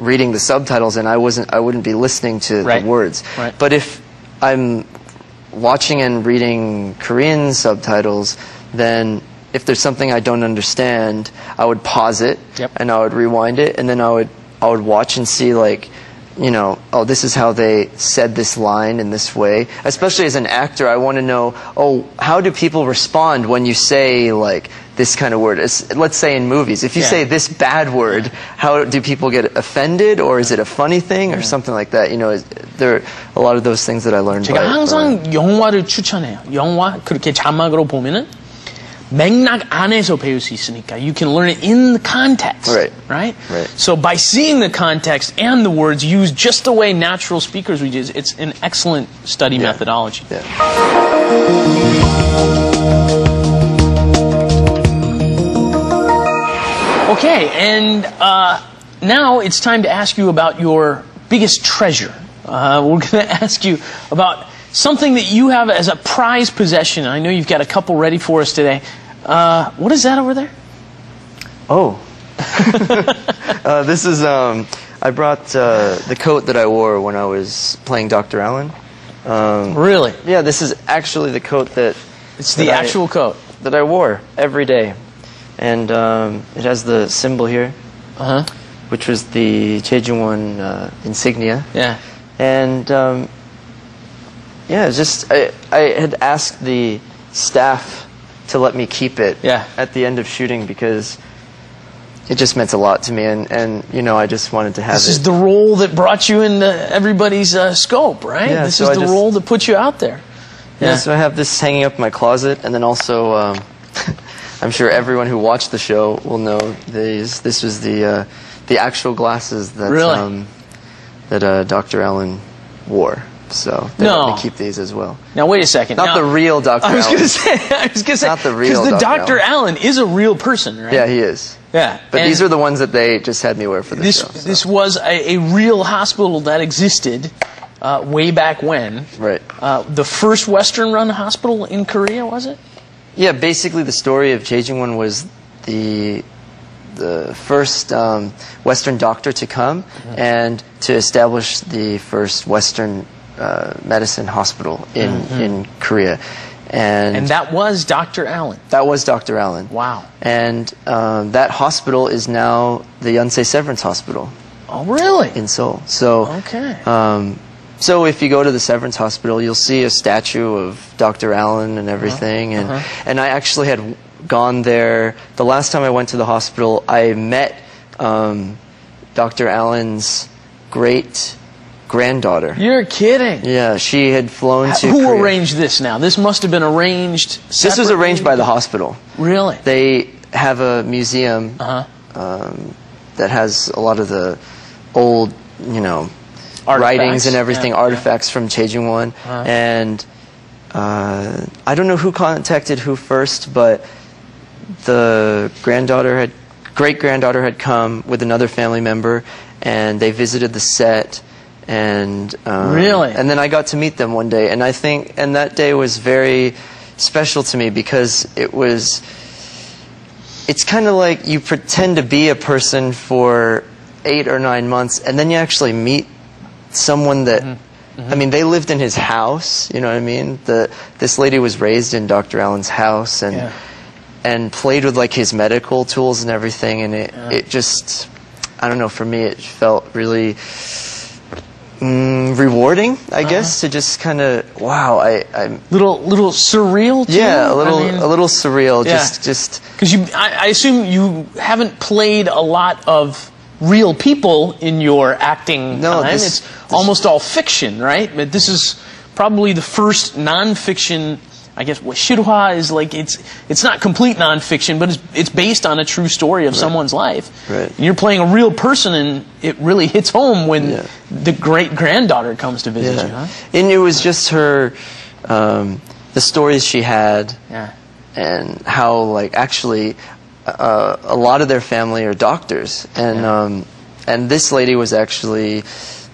reading the subtitles and I wouldn't be listening to the words. Right. But if I'm watching and reading Korean subtitles, then if there's something I don't understand, I would pause it and I would rewind it, and then I would watch and see, like, you know, oh, this is how they said this line in this way. Especially as an actor, I want to know, oh, how do people respond when you say, like, this kind of word? Let's say in movies, if you say this bad word, how do people get offended, or is it a funny thing, or something like that? You know, there are a lot of those things that I learned. 제가 항상 영화를 추천해요. 영화 그렇게 자막으로 보면은 맥락 안에서 배울 수 있으니까. You can learn it in the context. Right? So by seeing the context and the words used just the way natural speakers would use, it's an excellent study methodology. Okay, and now it's time to ask you about your biggest treasure. We're going to ask you about something that you have as a prized possession. I know you've got a couple ready for us today. What is that over there? Oh. This is, I brought the coat that I wore when I was playing Dr. Allen. Really? Yeah, this is actually the coat that... It's the actual coat? That I wore every day. And it has the symbol here, which was the Chejungwon insignia. Yeah. And yeah, it's just I had asked the staff to let me keep it at the end of shooting because it just meant a lot to me, and you know, I just wanted to have This is the role that brought you into everybody's scope, right? Yeah, this is the role that put you out there. Yeah, so I have this hanging up in my closet, and then also I'm sure everyone who watched the show will know these. This was the actual glasses that that Dr. Allen wore. So they let me keep these as well. Now wait a second. Not the real Dr. Allen. I was going to say, not the real because the Dr. Allen is a real person, right? Yeah, he is. Yeah, but these are the ones that they just had me wear for the show. So. This was a real hospital that existed way back when. Right. The first Western-run hospital in Korea, was it? Yeah, basically the story of Chejungwon was the first Western doctor to come and to establish the first Western medicine hospital in Korea. And that was Dr. Allen. That was Dr. Allen. Wow. And that hospital is now the Yonsei Severance Hospital. Oh, really? In Seoul. So, okay. So if you go to the Severance Hospital, you'll see a statue of Dr. Allen and everything. And I actually had gone there. The last time I went to the hospital, I met Dr. Allen's great-granddaughter. You're kidding. Yeah, she had flown to Who Korea. arranged this now? This must have been arranged separately? This was arranged by the hospital. Really? They have a museum that has a lot of the old, you know, writings and everything, artifacts from Chejungwon. And I don't know who contacted who first, but the great-granddaughter had come with another family member, and they visited the set. And really? And then I got to meet them one day, and and that day was very special to me because it's kind of like you pretend to be a person for 8 or 9 months, and then you actually meet someone that, I mean, they lived in his house, you know what I mean? This lady was raised in Dr. Allen's house and played with like his medical tools and everything, and it just, I don't know, for me it felt really rewarding, I guess, to just kind of, wow, I'm little surreal too? Yeah, a little surreal, just because I assume you haven't played a lot of real people in your acting time. It's almost all fiction, right? But this is probably the first non-fiction, I guess, shirhwa is like, it's not complete non-fiction, but it's based on a true story of someone's life. Right. And you're playing a real person, and it really hits home when the great-granddaughter comes to visit you, huh? And it was just her, the stories she had, and how, like, actually, a lot of their family are doctors, and this lady was actually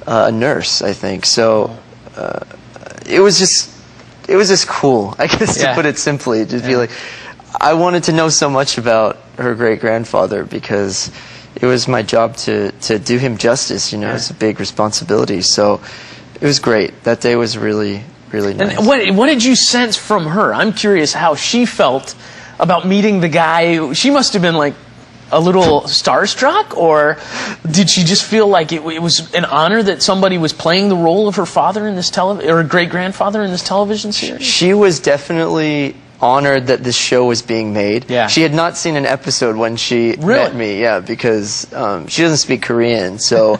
a nurse, I think. So it was just cool, I guess, to put it simply. Just be like, I wanted to know so much about her great-grandfather because, it was my job to do him justice. You know, it's a big responsibility. So it was great. That day was really nice. And what did you sense from her? I'm curious how she felt about meeting the guy. She must have been like a little starstruck, or did she just feel like it was an honor that somebody was playing the role of her father in this or great-grandfather in this television series? She was definitely honored that this show was being made. Yeah. She had not seen an episode when she met me, because she doesn't speak Korean, so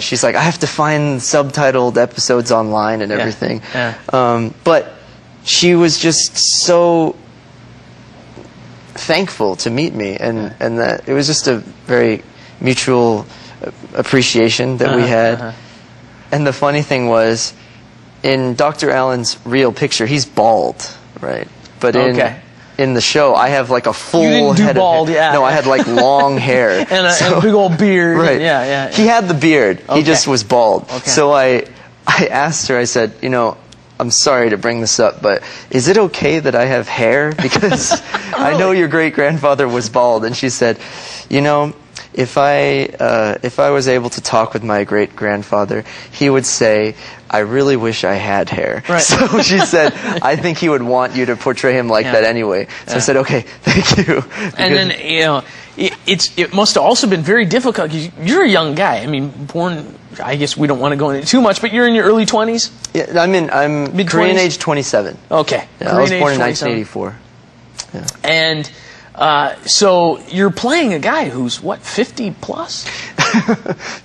she's like, I have to find subtitled episodes online and everything. Yeah. But she was just so thankful to meet me, and that it was just a very mutual appreciation that we had. And the funny thing was, in Dr. Allen's real picture, he's bald, right? But in the show, I have like a full you didn't do head bald, of hair. No, I had like long hair. and a big old beard. Right. Yeah. He had the beard. He just was bald. Okay. So I asked her, I said, you know, I'm sorry to bring this up, but is it okay that I have hair? Because I know your great-grandfather was bald. And she said, you know, if I was able to talk with my great-grandfather, he would say, I really wish I had hair. Right. So she said, I think he would want you to portray him like that anyway. So I said, okay, thank you. And then, you know, it must have also been very difficult, because you're a young guy. I mean, born, I guess we don't want to go into it too much, but you're in your early 20s? Yeah, I'm Mid-20s? Korean age 27. Okay. Yeah, I was born in 1984. Yeah. And so you're playing a guy who's, what, 50 plus?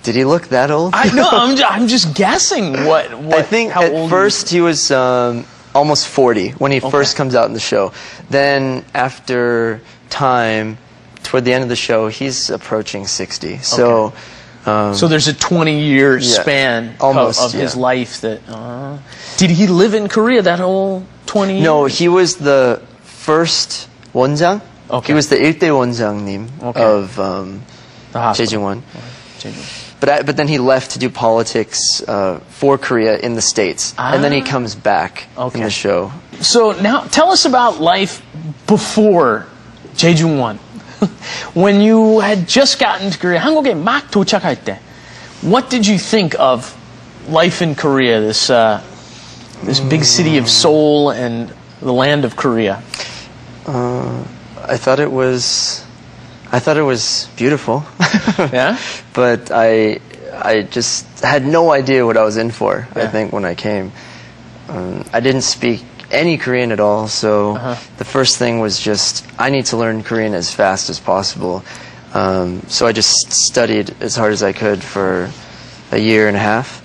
Did he look that old? I know. I'm just guessing what I think at first he was almost 40 when he first comes out in the show. Then after time, toward the end of the show, he's approaching 60. So so there's a 20-year span of his life that... Did he live in Korea that whole 20 years? No, he was the first 원장. He was the 1대 원장님 of Jaejungwon. But then he left to do politics for Korea in the States. And then he comes back in the show. So now tell us about life before Jaejungwon. When you had just gotten to Korea, 한국에 막 도착할 때, what did you think of life in Korea, this big city of Seoul and the land of Korea? I thought it was beautiful. Yeah? But I just had no idea what I was in for, I think, when I came. I didn't speak any Korean at all, so the first thing was just, I need to learn Korean as fast as possible. So I just studied as hard as I could for a year and a half.